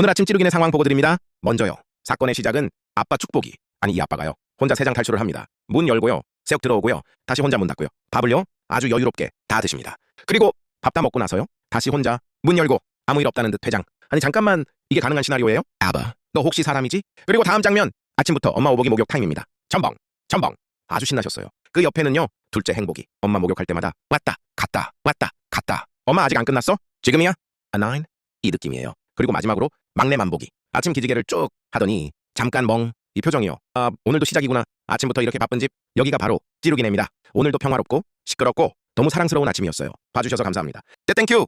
오늘 아침 찌르기네 상황 보고 드립니다. 먼저요. 사건의 시작은 아빠 축복이, 아니 이 아빠가요, 혼자 세장 탈출을 합니다. 문 열고요, 새옥 들어오고요, 다시 혼자 문 닫고요, 밥을요 아주 여유롭게 다 드십니다. 그리고 밥 다 먹고 나서요, 다시 혼자 문 열고 아무 일 없다는 듯 퇴장. 아니 잠깐만, 이게 가능한 시나리오예요? 아바, 너 혹시 사람이지? 그리고 다음 장면, 아침부터 엄마 오복이 목욕 타임입니다. 첨벙 첨벙. 아주 신나셨어요. 그 옆에는요, 둘째 행복이 엄마 목욕할 때마다 왔다 갔다 왔다 갔다. 엄마 아직 안 끝났어? 지금이야? A nine? 이 느낌이에요. 그리고 마지막으로 막내 만복이 아침 기지개를 쭉 하더니 잠깐 멍, 이 표정이요. 아, 오늘도 시작이구나. 아침부터 이렇게 바쁜 집, 여기가 바로 찌르기네입니다. 오늘도 평화롭고 시끄럽고 너무 사랑스러운 아침이었어요. 봐주셔서 감사합니다. 땡큐.